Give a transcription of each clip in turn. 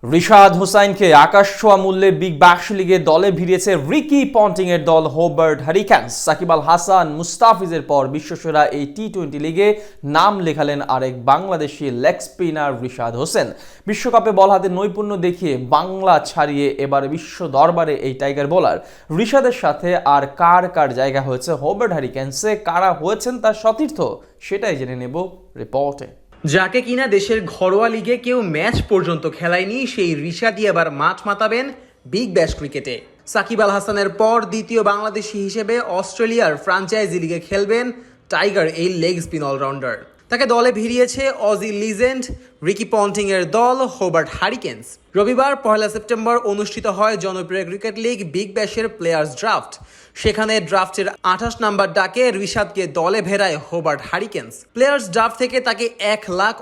রিশাদ হোসাইনকে আকাশছোঁয়া মূল্যে Big Bash লিগে দলে ভিড়িয়েছে রিকি পন্টিং এর দল হোবার্ট হারিকেনস। সাকিব আল হাসান মুস্তাফিজের পর বিশ্বসেরা এই টি-20 লিগে নাম লেখালেন আরেক বাংলাদেশি লেগ স্পিনার রিশাদ হোসেন। বিশ্বকাপে বল হাতে নৈপুণ্য দেখিয়ে বাংলা ছাড়িয়ে এবার বিশ্ব দরবারে এই টাইগার বোলার রিশাদের সাথে আর কার কার জায়গা হয়েছে হোবার্ট হারিকেনসে, কারা হয়েছেন তার সতীর্থ, সেটাই জেনে নেব রিপোর্টে। যাকে কিনা দেশের ঘরোয়া লিগে কেউ ম্যাচ পর্যন্ত খেলায়নি, সেই রিশাদই এবার মাঠ মাতাবেন বিগ ব্যাশ ক্রিকেটে। সাকিব আল হাসানের পর দ্বিতীয় বাংলাদেশি হিসেবে অস্ট্রেলিয়ার ফ্র্যাঞ্চাইজি লিগে খেলবেন টাইগার এই লেগ স্পিন অলরাউন্ডার। তাকে দলে ভিড়িয়েছে অজি লিজেন্ড রিকি পন্টিং এর দল হোবার্ট হারিকেনস। রবিবার 1 সেপ্টেম্বর অনুষ্ঠিত হয় জনপ্রিয় ক্রিকেট লিগ বিগ ব্যাশের প্লেয়ার্স ড্রাফট। সেখানে ড্রাফটের 28 নাম্বার ডাকে রিশাদকে দলে ভেড়ায় হোবার্ট হারিকেনস। প্লেয়ার্স ড্রাফট থেকে তাকে $1 লাখ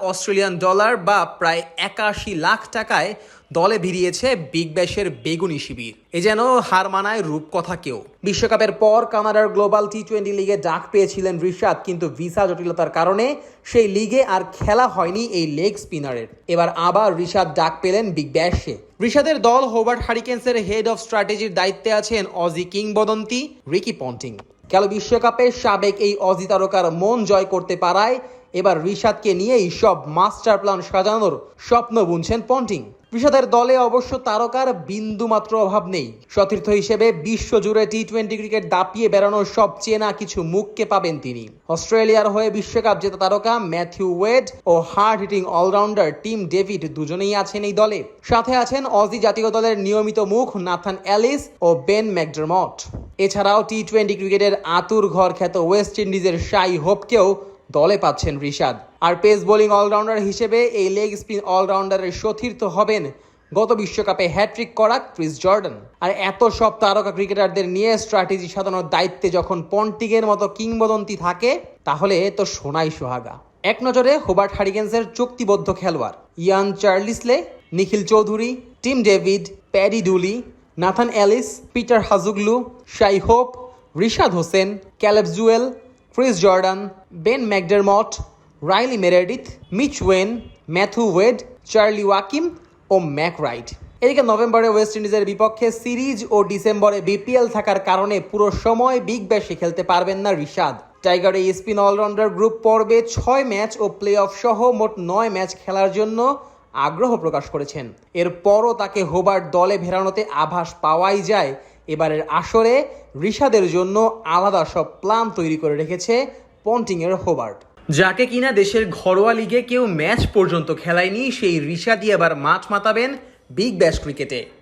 বা প্রায় 81 লাখ টাকায় দলে ভিড়িয়েছে বিগ ব্যাশের বেগুনি শিবির। এ যেন হার মানায় রূপকথা কেউ। বিশ্বকাপের পর কানাডার গ্লোবাল টি-20 লিগে ডাক পেয়েছিলেন রিশাদ, কিন্তু ভিসা জটিলতার কারণে সেই লিগে আর খেলা হয়নি এই লেগ স্পিনারের। এবার আবার রিশাদ ডাক পেলেন বিগ ব্যাশে। রিশাদের দল হোবার্ট হারিকেন্সের হেড অফ স্ট্র্যাটেজির দায়িত্বে আছেন অজি কিংবদন্তি রিকি পন্টিং। গেল বিশ্বকাপে সাবেক এই অজি তারকার মন জয় করতে পারায় এবার রিশাদকে নিয়েই সব মাস্টার প্ল্যান সাজানোর স্বপ্ন বুনছেন পন্টিং। রিশাদের দলে অবশ্য তারকার বিন্দুমাত্র অভাব নেই। সতীর্থ হিসেবে বিশ্বজুড়ে টি-20 ক্রিকেট দাপিয়ে বেড়ানোর সব চেনা কিছু মুখকে পাবেন তিনি। অস্ট্রেলিয়ার হয়ে বিশ্বকাপ জেতা তারকা ম্যাথিউ ওয়েড ও hard hitting allrounder Tim David দুজনেই আছেন এই দলে। সাথে আছেন অজি জাতীয় দলের নিয়মিত মুখ নাথান এলিস ও বেন ম্যাকডারমট। এছাড়াও টি-20 ক্রিকেটের আতুর ঘর খ্যাত ওয়েস্ট ইন্ডিজের শাই হোপকেও দলে পাচ্ছেন রিশাদ। আর পেস বোলিং অলরাউন্ডার হিসেবে এই লেগ স্পিন অলরাউন্ডারের সতীর্থ হবেন গত বিশ্বকাপে হ্যাট্রিক করা ক্রিস জর্ডান। আর এত সব তারকা ক্রিকেটারদের নিয়ে স্ট্র্যাটেজি সাজানোর দায়িত্বে যখন পন্টিংয়ের মতো কিংবদন্তি থাকে, তাহলে তো সোনাই সোহাগা। এক নজরে হোবার্ট হারিকেন্সের চুক্তিবদ্ধ খেলোয়াড় Ian Carlisle, Nikhil Chowdhury, Tim David, Paddy Dooley, Nathan Ellis, Peter Hatzoglou, Shai Hope, Rishad Hossain, Caleb Jewell, Chris Jordan, Ben McDermott, Riley Meredith, Mitch Owen, Matthew Wade, Charlie Wakim ও ম্যাক রাইট। এদিকে নভেম্বরে ওয়েস্ট ইন্ডিজের বিপক্ষে সিরিজ ও ডিসেম্বরে BPL থাকার কারণে পুরো সময় বিগ ব্যাশে খেলতে পারবেন না রিশাদ। টাইগার এই স্পিন অলরাউন্ডার গ্রুপ পর্বে 6 ম্যাচ ও প্লে অফ সহ মোট 9 ম্যাচ খেলার জন্য আগ্রহ প্রকাশ করেছেন। এরপরও তাকে হোবার্ট দলে ভেড়ানোতে আভাস পাওয়াই যায় এবারের আসরে রিশাদের জন্য আলাদা সব প্ল্যান তৈরি করে রেখেছে পন্টিং এর হোবার্ট। যাকে কিনা দেশের ঘরোয়া লিগে কেউ ম্যাচ পর্যন্ত খেলায়নি, সেই রিশাদই এবার মাঠ মাতাবেন বিগ ব্যাশ ক্রিকেটে।